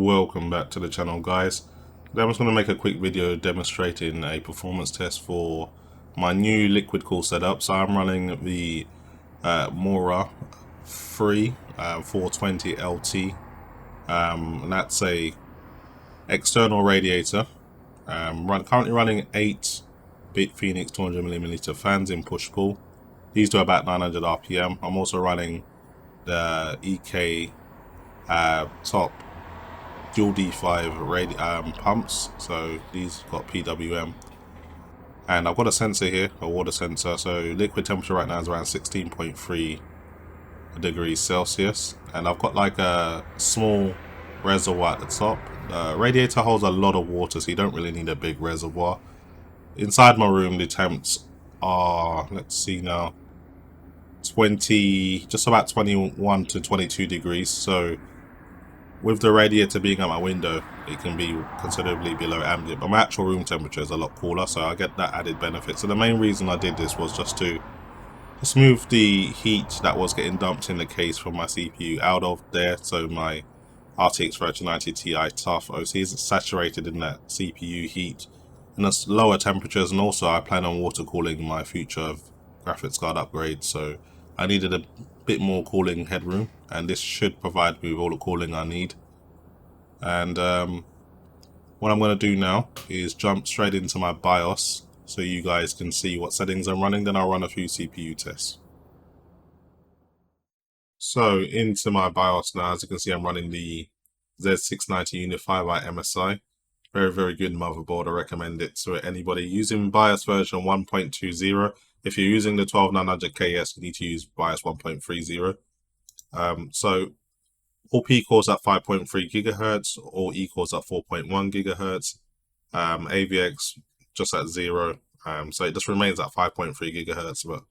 welcome back to the channel, guys. Today I'm just going to make a quick video demonstrating a performance test for my new liquid cool setup. So I'm running the MO-RA3 420 LT, and that's a external radiator. Currently running 8 Bitfenix 200mm fans in push-pull. These do about 900 RPM. I'm also running the EK-XTOP dual D5 pumps, so these got PWM, and I've got a sensor here, a water sensor. So liquid temperature right now is around 16.3 degrees Celsius, and I've got like a small reservoir at the top. Radiator holds a lot of water, so you don't really need a big reservoir. Inside my room, the temps are, let's see now, just about 21 to 22 degrees. So with the radiator being at my window, it can be considerably below ambient, but my actual room temperature is a lot cooler, so I get that added benefit. So the main reason I did this was just to move the heat that was getting dumped in the case from my CPU out of there, so my RTX 3090 Ti Tough OC isn't saturated in that CPU heat and that's lower temperatures. And also I plan on water cooling my future graphics card upgrade, so I needed a bit more cooling headroom, and this should provide me with all the cooling I need. And what I'm going to do now is jump straight into my BIOS so you guys can see what settings I'm running. Then I'll run a few CPU tests. So into my BIOS now, as you can see, I'm running the Z690 Unify by MSI. Very good motherboard. I recommend it to anybody using BIOS version 1.20. If you're using the 12900K, you need to use BIOS 1.30. So all P cores at 5.3 GHz, all E cores at 4.1 GHz, AVX just at 0. So it just remains at 5.3 GHz, but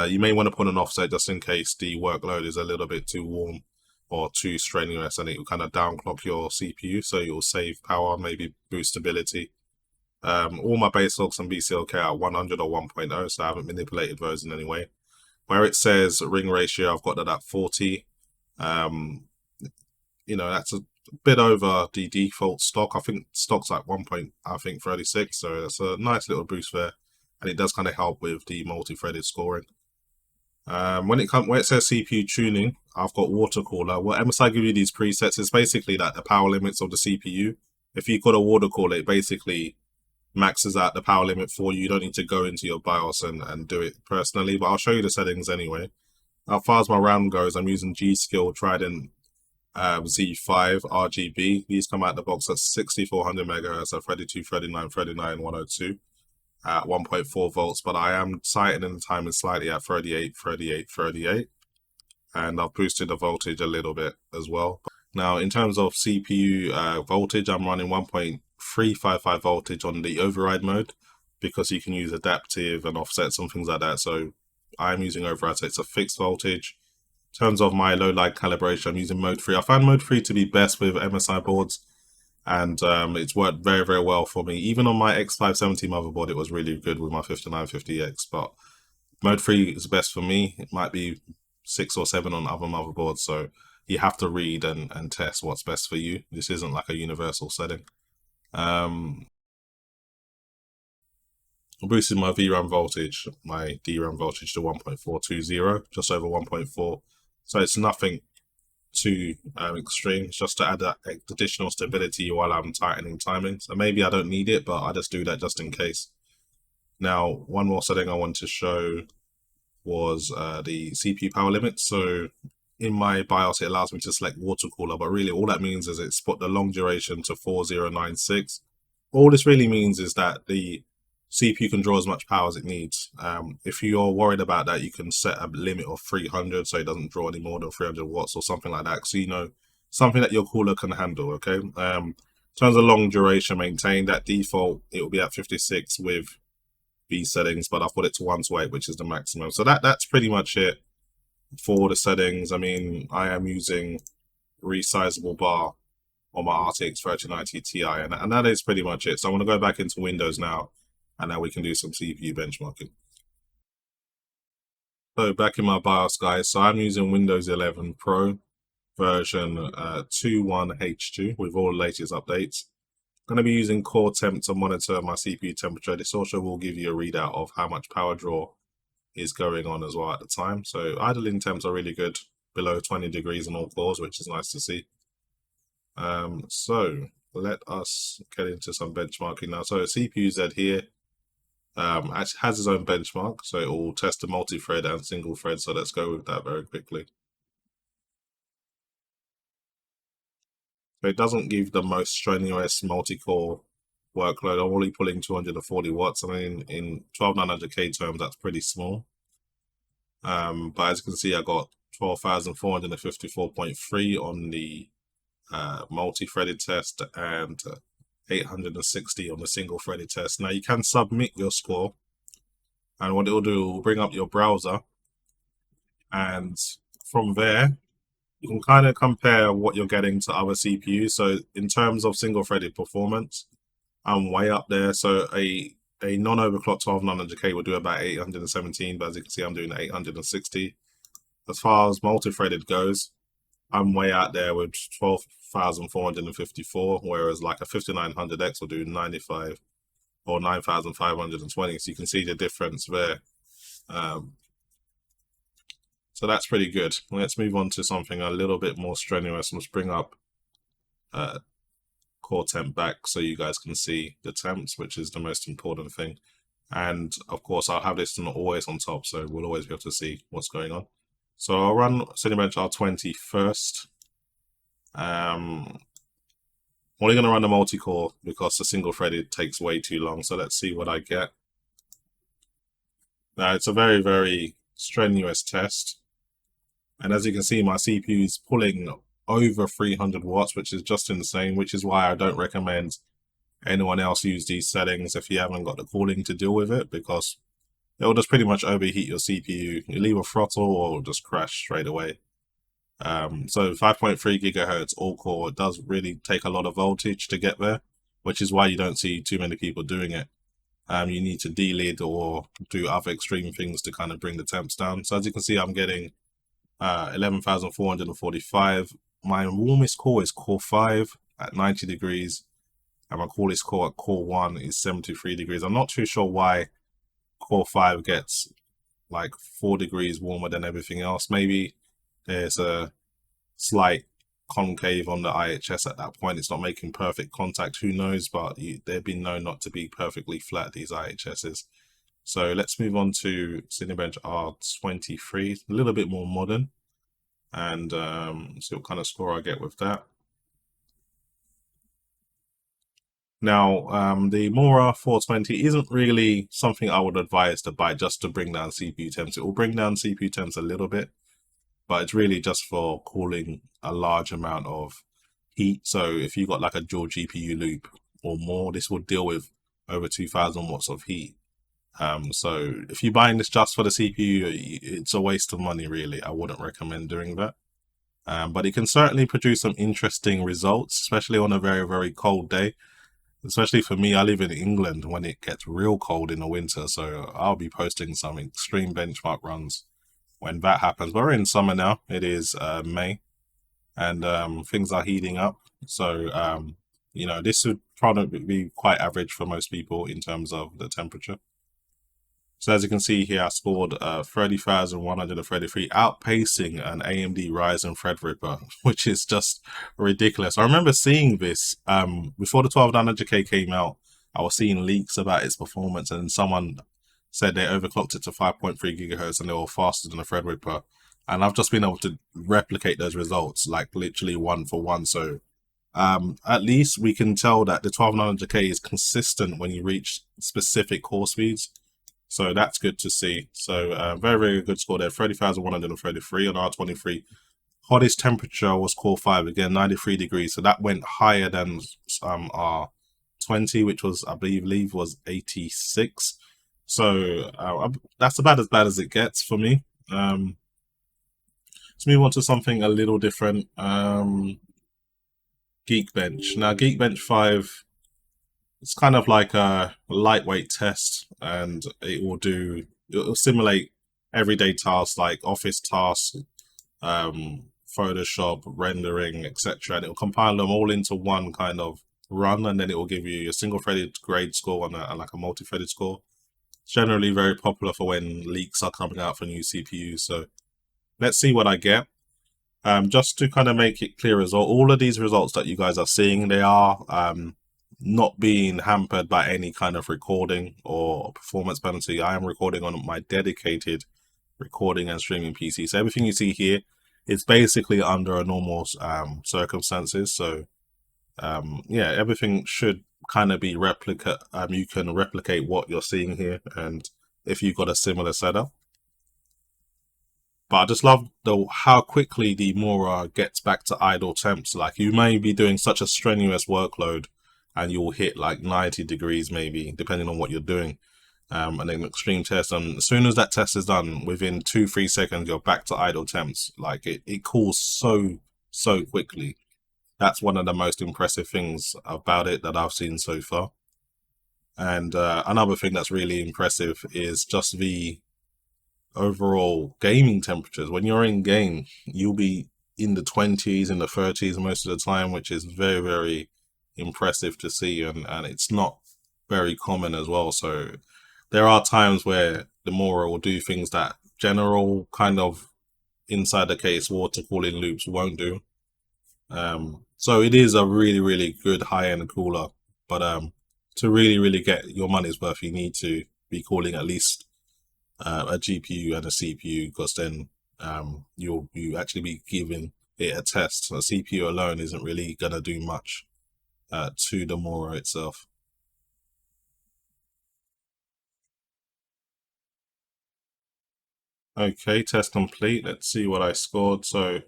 you may want to put an offset just in case the workload is a little bit too warm or too strenuous, and it will kind of downclock your CPU, so you'll save power, maybe boost stability. All my base logs and BCLK are 100 or 1.0, so I haven't manipulated those in any way. Where it says ring ratio, I've got that at 40. You know, that's a bit over the default stock. I think stock's like 1.36, so that's a nice little boost there, and it does kind of help with the multi-threaded scoring. When it says CPU tuning, I've got water cooler. Well, MSI give you these presets. It's basically like the power limits of the CPU. If you've got a water cooler, it basically maxes out the power limit for you. You don't need to go into your BIOS and do it personally, but I'll show you the settings anyway. As far as my RAM goes, I'm using G.Skill Trident Z5 RGB. These come out the box at 6400 MHz at 32, 39, 39, 102 at 1.4 volts, but I am tightening the timing slightly at 38, 38, 38, and I've boosted the voltage a little bit as well. Now, in terms of CPU voltage, I'm running 1.355 voltage on the override mode, because you can use adaptive and offsets and things like that. So I'm using override, so it's a fixed voltage. In terms of my low light calibration, I'm using mode 3. I found mode 3 to be best with MSI boards, and it's worked very well for me. Even on my X570 motherboard, it was really good with my 5950X, but mode 3 is best for me. It might be 6 or 7 on other motherboards, so you have to read and test what's best for you. This isn't like a universal setting. I boosted my VRAM voltage, my DRAM voltage to 1.420, just over 1.4. So it's nothing too extreme. It's just to add that additional stability while I'm tightening timing. So maybe I don't need it, but I just do that just in case. Now, one more setting I want to show was the CPU power limit. So in my BIOS, it allows me to select water cooler, but really all that means is it's put the long duration to 4096. All this really means is that the CPU can draw as much power as it needs. If you're worried about that, you can set a limit of 300, so it doesn't draw any more than 300 watts or something like that, so you know, something that your cooler can handle, okay? In terms of long duration maintained, at default, it will be at 56 with these settings, but I've put it to 1 to 8, which is the maximum. So that's pretty much it for the settings. I mean, I am using Resizable bar on my RTX 3090 Ti, and that is pretty much it. So I'm going to go back into Windows now, and now we can do some CPU benchmarking. So back in my BIOS, guys, so I'm using Windows 11 Pro. version 21H2 with all the latest updates. I'm going to be using Core Temp to monitor my CPU temperature. This also will give you a readout of how much power draw is going on as well at the time. So idling temps are really good, below 20 degrees on all cores, which is nice to see. So let us get into some benchmarking now. So CPU-Z here actually has its own benchmark, so it will test the multi-thread and single thread. So let's go with that very quickly. So it doesn't give the most strenuous multi-core workload. I'm only pulling 240 watts. I mean, in 12900K terms, that's pretty small. But as you can see, I got 12,454.3 on the multi-threaded test and 860 on the single-threaded test. Now you can submit your score, and what it will do, it will bring up your browser, and from there you can kind of compare what you're getting to other CPUs. So in terms of single-threaded performance, I'm way up there. So a non-overclocked 12900K will do about 817, but as you can see, I'm doing 860. As far as multi-threaded goes, I'm way out there with 12,454, whereas like a 5900X will do 95 or 9,520. So you can see the difference there. So that's pretty good. Let's move on to something a little bit more strenuous. Let's bring up Core Temp back so you guys can see the temps, which is the most important thing. And of course, I'll have this always on top, so we'll always be able to see what's going on. So I'll run Cinebench R20 first. I'm only going to run the multi-core because the single-threaded takes way too long. So let's see what I get. Now, it's a very, very strenuous test. And as you can see, my CPU is pulling over 300 watts, which is just insane, which is why I don't recommend anyone else use these settings if you haven't got the cooling to deal with it, because it will just pretty much overheat your CPU. You'll either throttle or it'll just crash straight away. So 5.3 gigahertz all core, it does really take a lot of voltage to get there, which is why you don't see too many people doing it. You need to delid or do other extreme things to kind of bring the temps down. So as you can see, I'm getting 11,445. My warmest core is core 5 at 90 degrees, and my coolest core at core 1 is 73 degrees. I'm not too sure why core 5 gets like 4 degrees warmer than everything else. Maybe there's a slight concave on the IHS at that point. It's not making perfect contact. Who knows? But they've been known not to be perfectly flat, these IHSs. So let's move on to Cinebench R23, a little bit more modern, and see what kind of score I get with that. Now, the MO-RA 420 isn't really something I would advise to buy just to bring down CPU temps. It will bring down CPU temps a little bit, but it's really just for cooling a large amount of heat. So if you got like a dual GPU loop or more, this will deal with over 2,000 watts of heat. So if you're buying this just for the CPU, it's a waste of money, really. I wouldn't recommend doing that. But it can certainly produce some interesting results, especially on a very, very cold day. Especially for me, I live in England when it gets real cold in the winter, so I'll be posting some extreme benchmark runs when that happens. We're in summer now. It is May, and things are heating up. So, you know, this would probably be quite average for most people in terms of the temperature. So as you can see here, I scored 30,133, outpacing an AMD Ryzen Threadripper, which is just ridiculous. I remember seeing this before the 12900K came out. I was seeing leaks about its performance, and someone said they overclocked it to 5.3 gigahertz and they were faster than a Threadripper. And I've just been able to replicate those results, like literally one for one. So at least we can tell that the 12900K is consistent when you reach specific core speeds. So that's good to see. So very, very good score there. 30,133 on R23. Hottest temperature was core 5, again, 93 degrees. So that went higher than R20, which was, I believe, was 86. So that's about as bad as it gets for me. Let's move on to something a little different. Geekbench. Now, Geekbench 5... it's kind of like a lightweight test, and it'll simulate everyday tasks like office tasks, Photoshop, rendering, etc. And it will compile them all into one kind of run, and then it will give you a single-threaded grade score and like a multi-threaded score. It's generally very popular for when leaks are coming out for new CPUs. So let's see what I get. Just to kind of make it clear as well, all of these results that you guys are seeing, they are not being hampered by any kind of recording or performance penalty. I am recording on my dedicated recording and streaming PC. So everything you see here is basically under a normal circumstances. So yeah, everything should kind of be replicate. You can replicate what you're seeing here, and if you've got a similar setup. But I just love how quickly the MO-RA gets back to idle temps. Like, you may be doing such a strenuous workload and you'll hit like 90 degrees maybe, depending on what you're doing. And then extreme test, and as soon as that test is done, within 2-3 seconds, you're back to idle temps. Like, it cools so quickly. That's one of the most impressive things about it that I've seen so far. And another thing that's really impressive is just the overall gaming temperatures. When you're in game, you'll be in the 20s, in the 30s most of the time, which is very impressive to see, and it's not very common as well. So there are times where the MO-RA will do things that general kind of inside the case water cooling loops won't do. So it is a really good high-end cooler, but to really get your money's worth, you need to be cooling at least a GPU and a CPU, because then you actually be giving it a test. A CPU alone isn't really gonna do much to the MO-RA itself. Okay, test complete. Let's see what I scored. So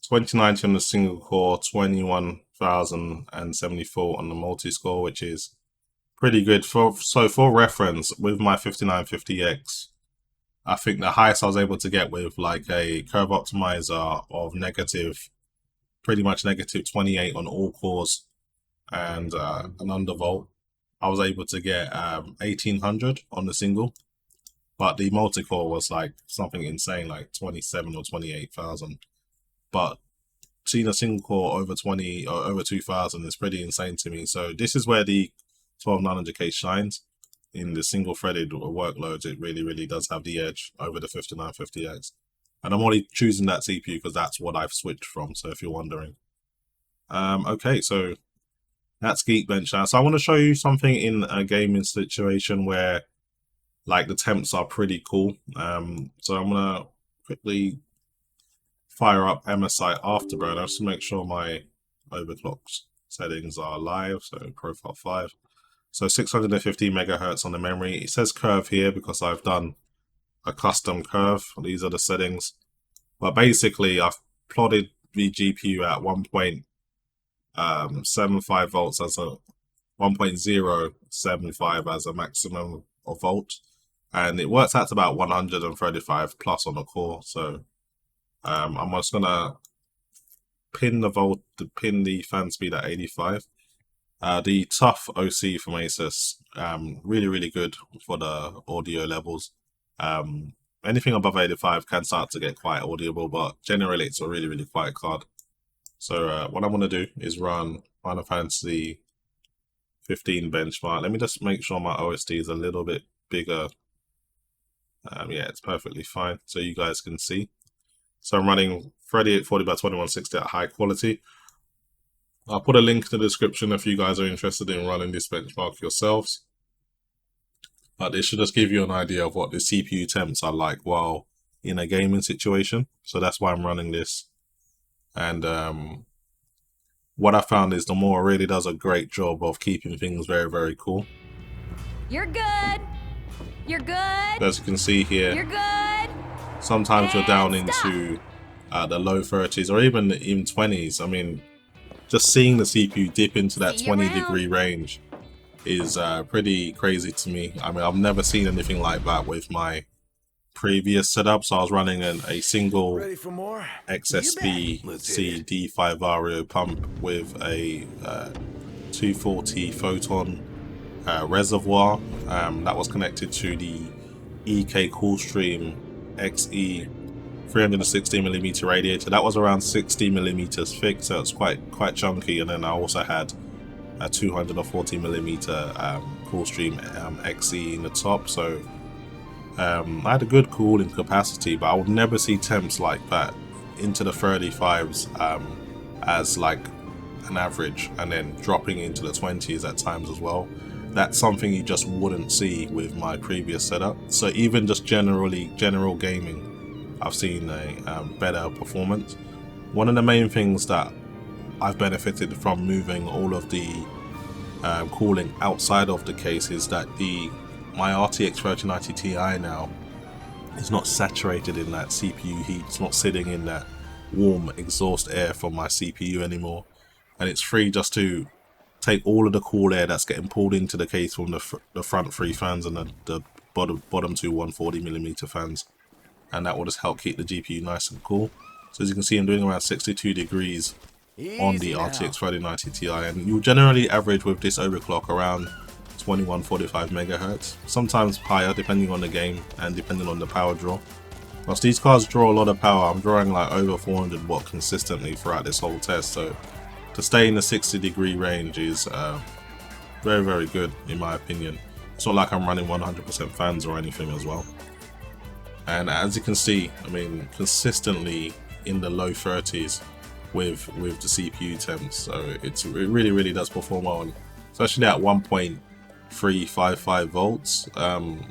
2090 on the single core, 21,074 on the multi-score, which is pretty good. For reference, with my 5950X, I think the highest I was able to get with like a curve optimizer of pretty much negative 28 on all cores and an undervolt, I was able to get 1800 on the single. But the multi-core was like something insane, like 27 or 28,000. But seeing a single core over 20 or over 2,000 is pretty insane to me. So this is where the 12900K shines. In the single threaded workloads, it really does have the edge over the 5950X. And I'm only choosing that CPU because that's what I've switched from, so if you're wondering. Okay, so that's Geekbench now. So I want to show you something in a gaming situation where like the temps are pretty cool. So I'm gonna quickly fire up MSI Afterburner just to make sure my overclock settings are live. So profile 5. So 650 megahertz on the memory. It says curve here because I've done a custom curve. These are the settings. But basically, I've plotted the GPU at 1.75 volts as a 1.075 as a maximum of volt. And it works out to about 135 plus on the core. So I'm just gonna pin the fan speed at 85. The Tough OC from Asus, really good for the audio levels. Anything above 85 can start to get quite audible, but generally it's a really quiet card. So what I'm going to do is run Final Fantasy 15 benchmark. Let me just make sure my OSD is a little bit bigger. Yeah, it's perfectly fine, so you guys can see. So I'm running 3840 by 2160 at high quality. I'll put a link in the description if you guys are interested in running this benchmark yourselves. But this should just give you an idea of what the CPU temps are like while in a gaming situation. So that's why I'm running this. And what I found is the MO-RA really does a great job of keeping things very cool. You're good. You're good. As you can see here, you're good. Sometimes you're down into the low 30s or even 20s. I mean, just seeing the CPU dip into that 20-degree range is pretty crazy to me. I mean, I've never seen anything like that with my previous setup. So I was running a single XSP D5 Vario pump with a 240 photon reservoir that was connected to the EK Coolstream XE 360mm radiator. That was around 60mm thick, so it's quite chunky. And then I also had a 240mm Coolstream XE in the top, so I had a good cooling capacity, but I would never see temps like that into the 35s as like an average, and then dropping into the 20s at times as well. That's something you just wouldn't see with my previous setup. So even just general gaming, I've seen a better performance. One of the main things that I've benefited from moving all of the cooling outside of the case is that my RTX 3090 Ti now is not saturated in that CPU heat. It's not sitting in that warm exhaust air from my CPU anymore, and it's free just to take all of the cool air that's getting pulled into the case from the front 3 fans and the bottom 2 140mm fans, and that will just help keep the GPU nice and cool. So as you can see, I'm doing around 62 degrees on the RTX 3090 Ti, and you'll generally average with this overclock around 2145 MHz, sometimes higher depending on the game and depending on the power draw. Whilst these cards draw a lot of power, I'm drawing like over 400 watt consistently throughout this whole test, so to stay in the 60 degree range is very good in my opinion. It's not like I'm running 100% fans or anything as well. And as you can see, I mean, consistently in the low 30s with the CPU temps, so it really does perform well, especially at 1.355 volts,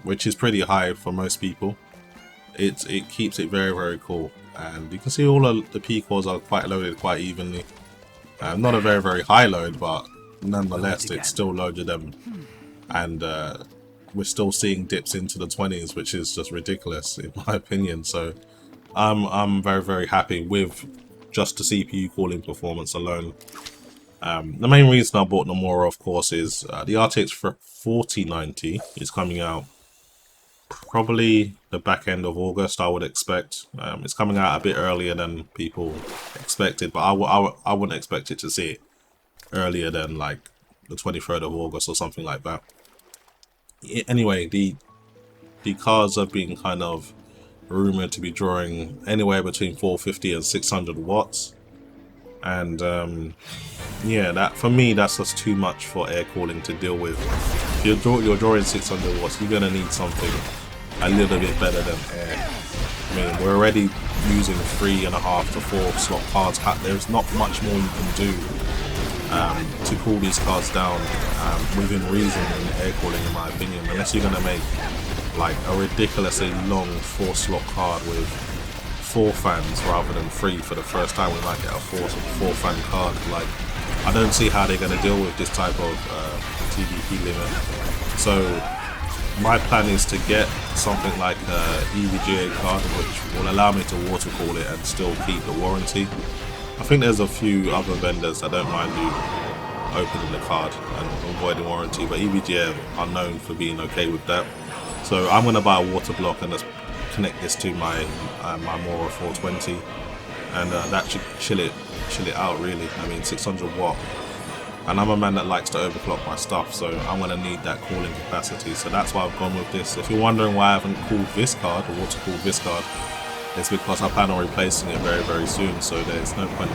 which is pretty high for most people. It keeps it very cool, and you can see all of the P cores are quite loaded quite evenly. Not a very high load, but nonetheless it's still loaded them, and we're still seeing dips into the 20s, which is just ridiculous in my opinion. So I'm very happy with just the CPU cooling performance alone. The main reason I bought the MO-RA, of course, is the RTX 4090 is coming out probably the back end of August, I would expect. It's coming out a bit earlier than people expected, but I wouldn't expect it to see it earlier than like the 23rd of August or something like that. Anyway, the cards have been kind of rumored to be drawing anywhere between 450 and 600 watts, and yeah, that for me, that's just too much for air cooling to deal with. If you're drawing 600 watts, you're gonna need something a little bit better than air. I mean, we're already using 3.5 to 4 slot cards. There's not much more you can do to cool these cards down within reason in air cooling, in my opinion, unless you're gonna make like a ridiculously long 4 slot card with 4 fans rather than 3 for the first time. We might get a 4 fan card. Like, I don't see how they're going to deal with this type of TDP limit. So my plan is to get something like a EVGA card, which will allow me to water cool it and still keep the warranty. I think there's a few other vendors that don't mind you opening the card and avoiding warranty, but EVGA are known for being okay with that. So I'm going to buy a water block and just connect this to my MO-RA 420, and that should chill it out really. I mean, 600 watt, and I'm a man that likes to overclock my stuff, so I'm going to need that cooling capacity. So that's why I've gone with this. If you're wondering why I haven't cooled this card, or water cooled this card, it's because I plan on replacing it very soon. So there's no point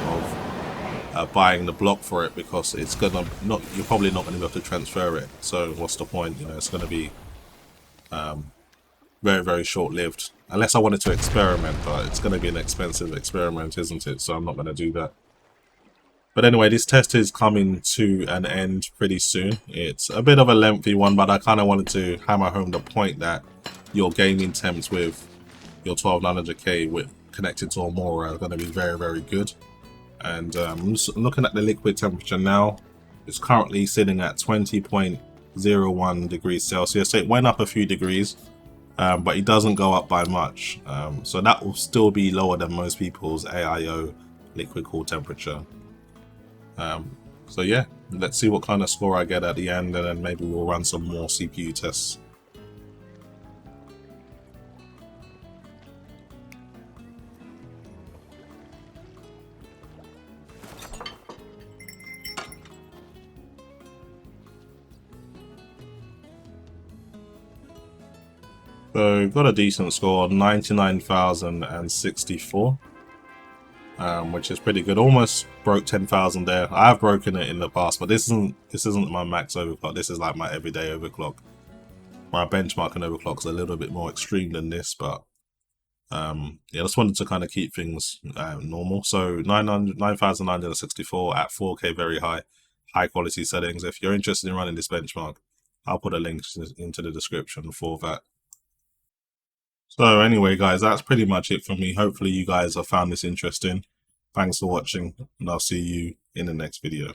of buying the block for it, because it's gonna you're probably not going to be able to transfer it. So what's the point? You know, it's going to be very short-lived, unless I wanted to experiment, but it's going to be an expensive experiment, isn't it? So I'm not going to do that. But anyway, this test is coming to an end pretty soon. It's a bit of a lengthy one, but I kind of wanted to hammer home the point that your gaming temps with your 12900K connected to a MO-RA are going to be very good. And I'm just looking at the liquid temperature now. It's currently sitting at 20.01 degrees Celsius. So it went up a few degrees, but it doesn't go up by much. So that will still be lower than most people's AIO liquid cool temperature. So yeah, let's see what kind of score I get at the end, and then maybe we'll run some more CPU tests. So got a decent score, 99,064, which is pretty good. Almost broke 10,000 there. I have broken it in the past, but this isn't my max overclock. This is like my everyday overclock. My benchmark and overclock is a little bit more extreme than this, but yeah, I just wanted to kind of keep things normal. So 9,964 at 4K, very high quality settings. If you're interested in running this benchmark, I'll put a link into the description for that. So anyway, guys, that's pretty much it for me. Hopefully you guys have found this interesting. Thanks for watching, and I'll see you in the next video.